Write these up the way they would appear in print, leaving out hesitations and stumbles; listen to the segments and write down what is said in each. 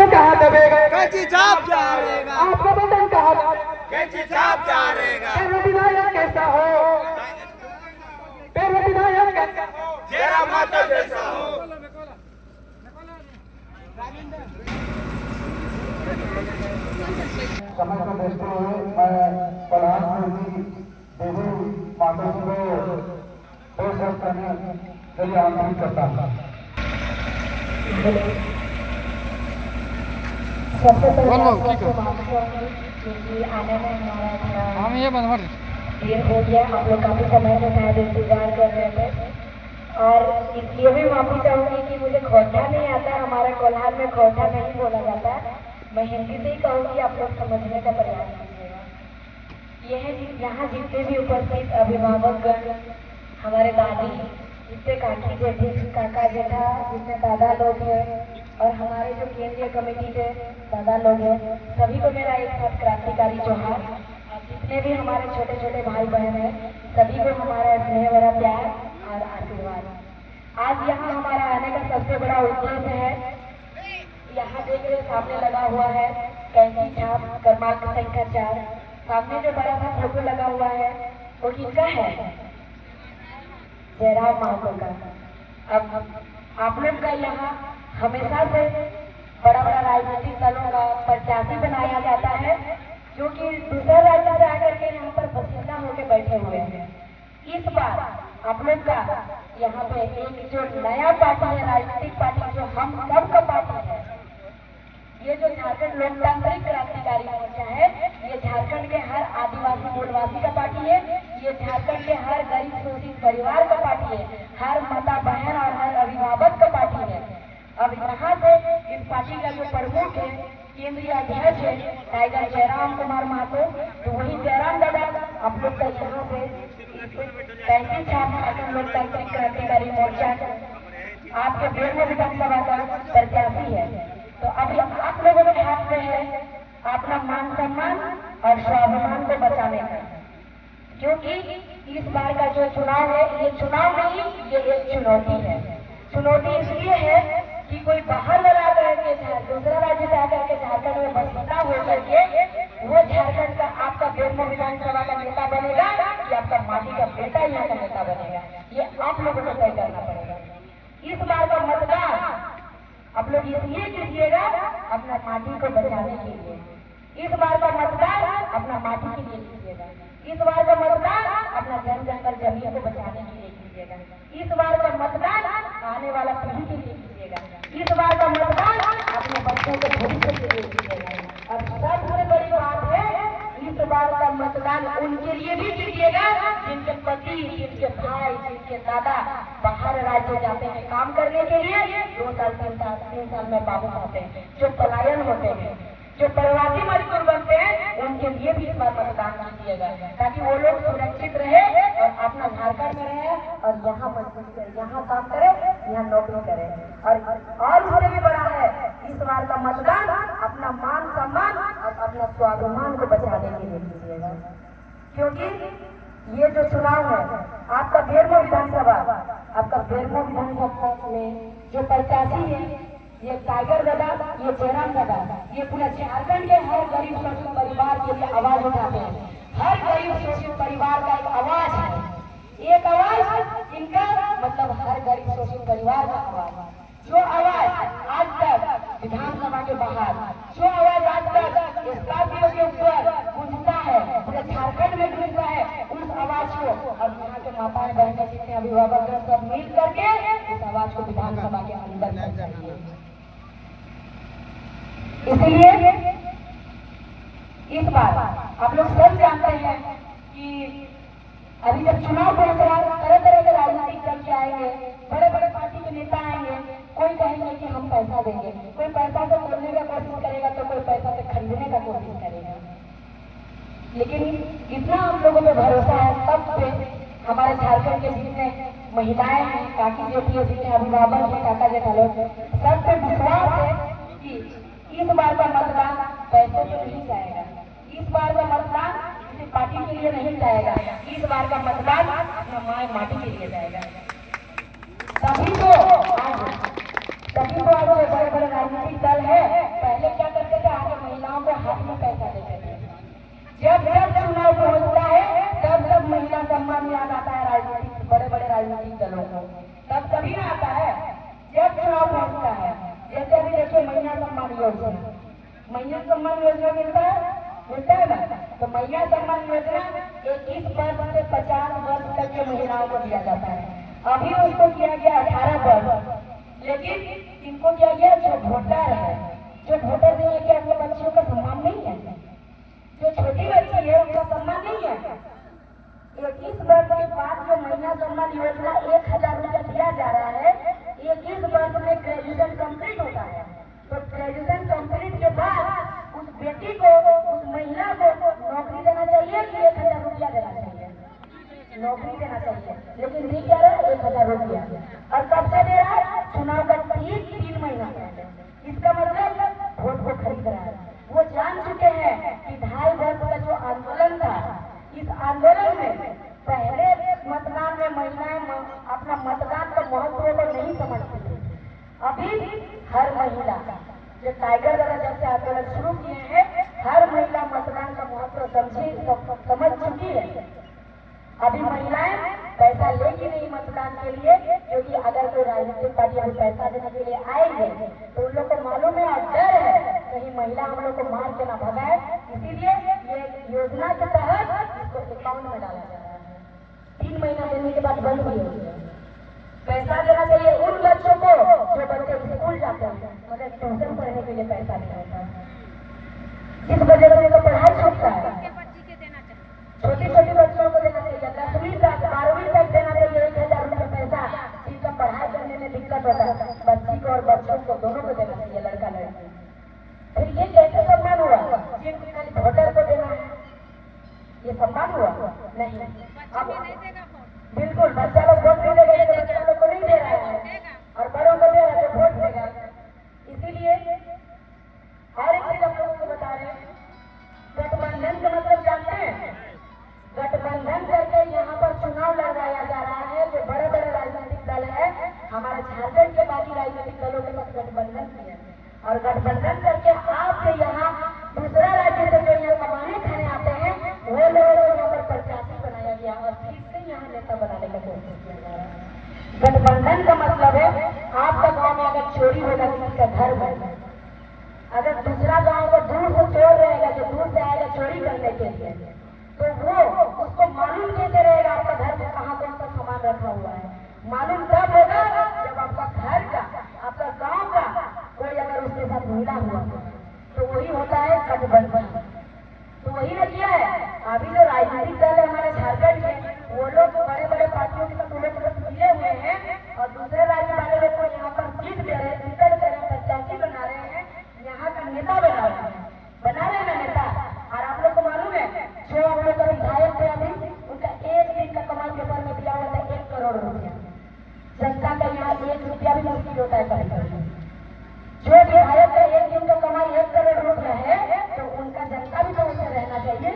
Button कहाँ दबेगा? कैंची छाप जाएगा। आपका बटन कहाँ? कैंची छाप जाएगा। मेरा विधायक कैसा हो? मेरा विधायक कैसा हो? जयराम माता जैसा हो। समय को देखते हुए मैं प्रधानमंत्री देवी माता जी को दो शब्द करने के लिए आमंत्रित करता हूँ। सबसे पहले आने में हमारा ये बंद देर हो गया। आप लोग काफी समय से शायद इंतजार कर रहे थे और इसलिए भी माफी चाहूंगी कि मुझे खोटा नहीं आता। हमारे कोल्हार में खोटा नहीं बोला जाता। मैं हिंदी से ही कहूँगी, आप लोग समझने का प्रयास कीजिएगा। यह यहाँ जितने भी उपस्थित अभिभावकगण, हमारे दादी, जितने काकी जेठी, काका जेठा, जितने दादा लोग हैं और हमारे जो केंद्रीय कमेटी के दादा लोग हैं, सभी को मेरा एक साथ क्रांतिकारी जोहार। और जितने भी हमारे छोटे छोटे भाई बहन हैं, सभी को हमारा स्नेह भरा प्यार और आशीर्वाद। आज यहाँ हमारा आने का सबसे बड़ा उद्देश्य है, यहाँ देख रहे सामने लगा हुआ है कैंची छाप क्रमांक संख्या 4। सामने जो बड़ा सा फोटो लगा हुआ है वो किसका है? जयराम माता का। अब आप लोग का यहाँ हमेशा से बड़ा बड़ा राजनीतिक दलों का प्रत्याशी बनाया जाता है, जो कि दूसरे राज्य से आकर के यहाँ पर बसिंदा होकर बैठे हुए हैं। इस बार आप लोग का यहाँ पे एक जो नया पार्टी है, राजनीतिक पार्टी, जो हम सब का पार्टी है, ये जो झारखंड लोकतांत्रिक क्रांतिकारी मोर्चा है, ये झारखंड के हर आदिवासी मूलवासी का पार्टी है। ये झारखंड के हर गरीब शोषित परिवार का पार्टी है, हर माता बहन और हर अभिभावक का पार्टी है। अब यहाँ से इस पार्टी का जो प्रमुख है, केंद्रीय अध्यक्ष है टाइगर जयराम कुमार महतो, तो वही जयराम दादा आप लोग का यहाँ से 35 झारखंड लोकतांत्रिक क्रांतिकारी मोर्चा आपके बेरमो विधानसभा का प्रत्याशी है। तो अभी आप लोगों के हाथ में है अपना मान सम्मान और स्वाभिमान को बचाने का, क्योंकि इस बार का जो चुनाव है, ये चुनाव नहीं, ये एक चुनौती है। चुनौती इसलिए है कि कोई बाहर लगा करके दूसरा राज्य से आकर के झारखंड में बसता होकर के वो झारखंड का आपका बेरमो विधानसभा का नेता बनेगा कि आपका माटी का बेटा यहाँ का नेता बनेगा, ये आप लोगों को तय करना पड़ेगा। इस बार का मतदान आप लोग इसलिए कीजिएगा अपना माटी को बचाने के लिए। इस बार का मतदान अपना माटी के लिए कीजिएगा। इस बार का मतदान अपना जन जंगल जमीन को बचाने के लिए कीजिएगा। इस बार का मतदान आने वाला पीढ़ी के लिए कीजिएगा। इस बार का मतदान अपने बच्चों के भविष्य के लिए कीजिएगा। और सबसे बड़ी बात है, इस बार का मतदान उनके लिए भी कीजिएगा जिनके पति, जिनके भाई, जिनके दादा बाहर राज्य जाते हैं काम करने के लिए, 2 साल 3 साल में वापस आते हैं, जो पलायन होते हैं, जो प्रवासी मजदूर बनते हैं, उनके लिए भी इस बार मतदान कीजिएगा, ताकि वो लोग सुरक्षित रहे और अपना झारखंड में रहे और यहाँ मजदूरी करे, यहाँ काम करे, यहाँ नौकरी करे। और उससे भी बड़ा है, इस बार का मतदान अपना मान सम्मान और अपना स्वाभिमान को बचाने के लिए कीजिएगा। क्योंकि ये जो चुनाव है आपका बेरमो विधानसभा, आपका बेरमो विधानसभा में जो प्रत्याशी है, ये टाइगर दादा, ये जयराम दादा, ये पूरा झारखंड के हर गरीब शोषित परिवार के लिए आवाज उठाते हैं। हर गरीब शोषित परिवार का एक आवाज है, एक आवाज इनका मतलब हर गरीब शोषित परिवार का आवाज। जो आवाज आज तक विधानसभा के बाहर, जो आवाज आज तक स्कॉर्पियो के ऊपर गूंजता है, पूरे झारखंड में गूंजता है, उस आवाज को अब यहाँ के माताएं बहनें जितने अभिभावक हैं सब मिल करके उस आवाज को विधानसभा के अंदर पहुंचाइए। इसलिए इस बार आप लोग सब जानते हैं कि अभी जब चुनाव पहुंच रहा है, तरह तरह के राजनीतिक दल के आएंगे, बड़े बड़े पार्टी के नेता आएंगे, कोई कहेंगे कि हम पैसा देंगे, कोई पैसा से तोड़ने का कोशिश करेगा, तो कोई पैसा से खरीदने का कोशिश करेगा। लेकिन इतना हम लोगों पे भरोसा है सब पे, हमारे झारखंड के जितने महिलाएं हैं, काकी जेठी है, जितने अभिभावक हैं, काका जेठा लोग, सब पे विश्वास है कि इस बार का मतदान पैसों से नहीं जाएगा, इस बार का मतदान किसी पार्टी के लिए नहीं जाएगा, इस बार का मतदान अपना माँ माटी के लिए जाएगा। तभी तो आज जो बड़े बड़े राजनीतिक दल है, पहले सम्मान योजना, महिला सम्मान योजना मिलता है ना। तो महिला सम्मान योजना 21 वर्ष से 50 वर्ष तक के महिलाओं को दिया जाता है। अभी उसको किया गया 18 वर्ष, लेकिन इनको किया गया जो वोटर है, जो वोटर नहीं है, क्या अपने बच्चियों का सम्मान नहीं है? जो छोटी बच्ची है उनका सम्मान नहीं है? 21 वर्ष के बाद जो महिला सम्मान योजना 1000 रुपया दिया जा रहा है, 21 वर्ष में ग्रेजुएशन कंप्लीट होता है। तो ग्रेजुएशन कंप्लीट के बाद उस बेटी को, उस महिला को नौकरी देना चाहिए कि 1000 रुपया देना चाहिए? नौकरी देना चाहिए, लेकिन दी क्या रहा है? 1000 रुपया। और कब से दे रहा है? चुनाव का ठीक 3 महीना पहले। इसका मतलब वोट को खरीद रहा है। वो जान चुके हैं कि 2.5 वर्ष का जो आंदोलन था, इस आंदोलन में पहले मतदान में महिलाएं अपना मतदान का महत्व को नहीं समझती थी। अभी हर महिला, जो टाइगर द्वारा जब से आंदोलन शुरू किए हैं, हर महिला मतदान का महत्व समझ चुकी है। अभी महिलाएं पैसा लेगी नहीं मतदान के लिए, क्योंकि अगर कोई राजनीतिक पार्टी अभी पैसा देने के लिए आएंगे तो उन लोग को मालूम है और डर है कहीं महिला हम लोग को मार के ना भगाए। इसीलिए ये योजना के तहत इसको अकाउंट में डाला जा रहा है। 3 महीना देने के बाद बंद भी हो गया। पैसा देना चाहिए उन बच्चों को जो बच्चे स्कूल जाते हैं, मगर ट्यूशन पढ़ने के लिए पैसा नहीं होता। इस वजह से उनका पढ़ाई छूटता है। छोटी छोटी बच्चों को देना चाहिए, 10वीं तक 12वीं तक देना चाहिए 1000 रुपया पैसा, जिनका पढ़ाई करने में दिक्कत होता है। बच्ची को और बच्चों को दोनों को देना चाहिए, लड़का लड़की। फिर ये कैसे सम्मान हुआ? जिनको खाली वोटर को देना है, ये सम्मान हुआ? नहीं। अब बिल्कुल बच्चा लोग वोट नहीं देगा, तो बच्चा लोग को नहीं दे रहा है, और बड़ों को दे रहा है तो वोट देगा। इसीलिए हर एक चीज आप लोगों को बता रहे हैं। गठबंधन का मतलब जानते हैं? गठबंधन करके यहाँ पर चुनाव लड़वाया जा रहा है। जो बड़े बड़े राजनीतिक दल है, हमारे झारखंड के बाकी राजनीतिक दलों के साथ गठबंधन किया, और गठबंधन करके आपके यहाँ दूसरा राज्य से जो यहाँ कमाने खाने आते हैं, वो लोगों को यहाँ पर प्रत्याशी बनाया गया और फिर से यहाँ नेता बनाने का कोशिश किया जा रहा है। गठबंधन का मतलब है आपका गाँव में अगर चोरी होगा, किसी का घर में, अगर दूसरा गाँव को दूर से चोर रहेगा, जो दूर से आएगा चोरी करने के लिए, तो वो उसको मालूम कैसे रहेगा आपका घर में कहाँ कौन सा सामान रखा हुआ है? मालूम तब होगा जब आपका घर का, आपका गांव का कोई अगर उसके साथ मिला हुआ, तो वही होता है गठबंधन। तो वही ने किया है। अभी जो राजनीतिक दल है हमारे झारखंड के, वो लोग बड़े बड़े पार्टियों के साथ उन्हें मिले हुए हैं, और दूसरे राज्य वाले लोग को यहाँ पर जीत दे रहे हैं, टिकट दे रहे हैं, प्रत्याशी बना रहे हैं, यहाँ का नेता बना रहे हैं नेता। और आप लोग को मालूम है, जो हम लोग का विधायक थे अभी, उनका एक दिन का कमाई पेपर में दिया हुआ था 1 करोड़ रुपया। जनता का यहाँ 1 रुपया भी मुश्किल होता है कभी। जो विधायक का एक दिन का कमाई 1 करोड़ रुपया है, तो उनका जनता भी तो उसे रहना चाहिए।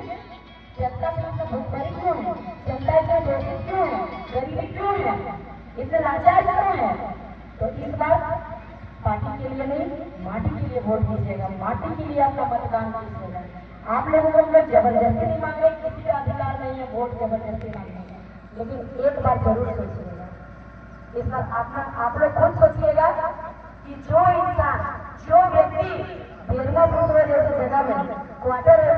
जनता से उनका भुखमरी क्यों है? जनता इतना दोषी क्यों है? गरीबी क्यों है? इतने लाचार क्यों है? तो इस बार पार्टी के लिए नहीं, माटी के लिए वोट दीजिएगा। माटी के लिए आपका मतदान कीजिएगा। आप लोगों को हम लोग जबरदस्ती नहीं मांग रहे, किसी का अधिकार नहीं है वोट जबरदस्ती मांगने का, लेकिन एक बार जरूर सोचिएगा। इस बार आप लोग खुद सोचिएगा कि जो इंसान, जो व्यक्ति बेलगापुर जैसे जगह में क्वार्टर है,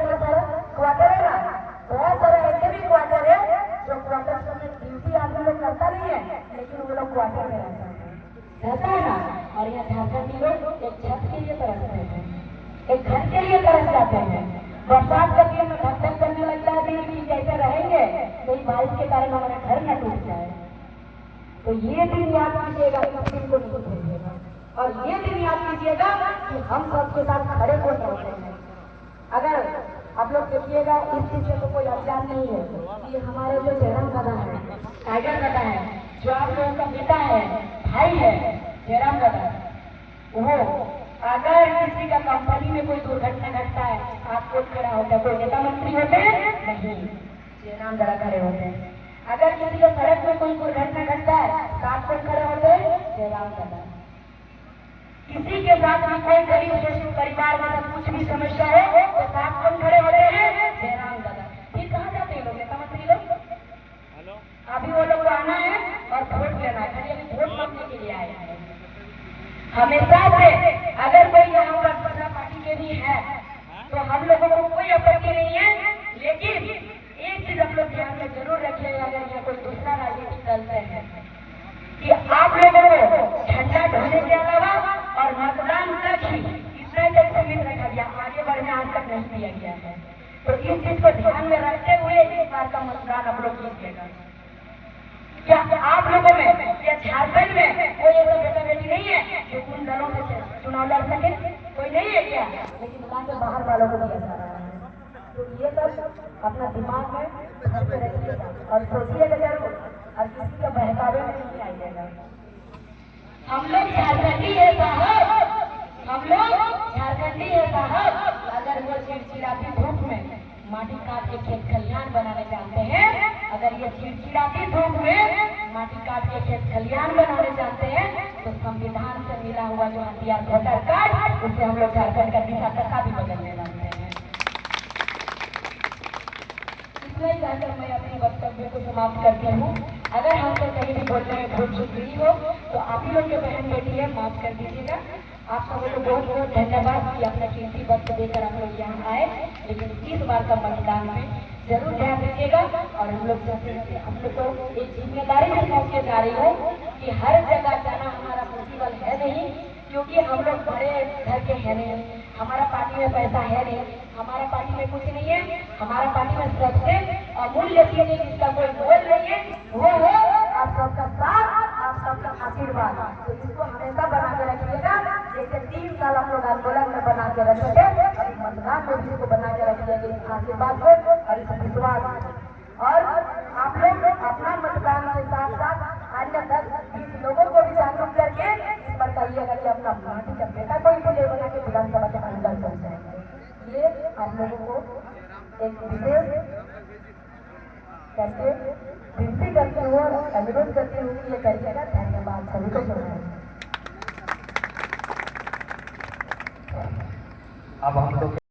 क्वार्टर है ना, बहुत सारे ऐसे भी क्वार्टर है जो क्वार्टर में ड्यूटी आदमी लोग करता नहीं है, लेकिन वो लोग क्वार्टर में रहता है ना। और यहाँ झारखंडी लोग एक छत के लिए तरसते हैं, एक घर के लिए तरस जाते हैं। बरसात का दिन में धक करने लगता है दिल की, कैसे रहेंगे कहीं बारिश के कारण हमारा घर न टूट जाए। तो ये दिन याद कीजिएगा, इस दिन को नहीं भूलिएगा। और ये दिन याद कीजिएगा कि हम सबके साथ खड़े हो जाते हैं। अगर आप लोग देखिएगा, इस चीज से तो कोई अज्ञान नहीं है कि हमारे जो जयराम दादा है, टाइगर दादा है, जो आप लोगों का बेटा है, भाई है जयराम दादा, वो अगर किसी का कंपनी में कोई दुर्घटना घटता है, आप कोई खड़ा होता है? कोई नेता मंत्री होते हैं? नहीं, जयराम दादा खड़े होते हैं। अगर किसी का सड़क में कोई दुर्घटना घटता है, तो आप कोई खड़े होते हैं? जयराम दादा। किसी के साथ भी कोई गरीब शोषित परिवार में कुछ भी समस्या है, तो साथ कौन खड़े होते हैं? जयराम दादा। फिर कहाँ जाते हैं लोग, नेता मंत्री लोग? अभी वो लोग को आना है और वोट लेना है, खाली अभी वोट मांगने के लिए आए हैं। हमेशा से अगर कोई यहाँ पर तो इस चीज को ध्यान में रखते हुए इस बार का मतदान आप लोग कीजिएगा। क्या आप लोगों में या झारखंड में कोई ऐसा बेटा बेटी नहीं है जो उन दलों से चुनाव लड़ सके? कोई नहीं है क्या? लेकिन दुकान के बाहर वालों को दिया जा रहा है। तो ये सब अपना दिमाग में रखते रखिएगा और सोचिएगा जरूर और किसी के बहकावे में नहीं आइएगा। हम लोग झारखंडी है साहब, हम लोग झारखंडी है साहब। अगर वो चिड़चिड़ाती धूप में माटी काट के खेत खलिहान बनाने जानते हैं, अगर ये चिड़चिड़ाती धूप में माटी काट के खेत खलिहान बनाने जानते हैं, तो संविधान से मिला हुआ जो हथियार वोटर कार्ड, उससे हम लोग झारखंड का दिशा दशा भी बदलने वाले हैं। इतना ही कहकर मैं अपने वक्तव्य को समाप्त करती हूँ। अगर हमसे कहीं भी बोलने में भूल चूक हुई हो तो आप ही लोग के बहन बेटी है, माफ कर दीजिएगा। आप सब लोग बहुत बहुत धन्यवाद कि अपना कीमती वक्त देकर हम लोग यहाँ आए। लेकिन इस बार का मतदान में जरूर ध्यान दीजिएगा और हम लोग हम लोग को एक जिम्मेदारी भी सौंप के जा रही हूँ कि हर जगह जाना हमारा पॉसिबल है नहीं, क्योंकि हम लोग बड़े घर के हैं नहीं, हमारा पार्टी में पैसा है नहीं, हमारा पार्टी में कुछ नहीं है। हमारा पार्टी में सबसे अमूल्य चीज है जिसका कोई मोल नहीं है, वो है आप सबका साथ, आप सबका आशीर्वाद। तो इसको हमेशा बना के रखिएगा। जैसे 3 साल हम लोग आंदोलन में बना के रखे थे, अभी मतदान में भी इसको बना के रखिएगा इस आशीर्वाद को और इस विश्वास। और आप लोग अपना मतदान के साथ साथ अन्य 10-20 लोगों को भी जागरूक करके इस पर कहिएगा कि अपना पार्टी का बेटा कोई भी ले बना के विधानसभा के अंदर पहुंचाएंगे। ये आप लोगों को एक विशेष करके विनती करती हूँ, अनुरोध करती हूँ कि ये करिएगा। धन्यवाद सभी को। अब हम लोग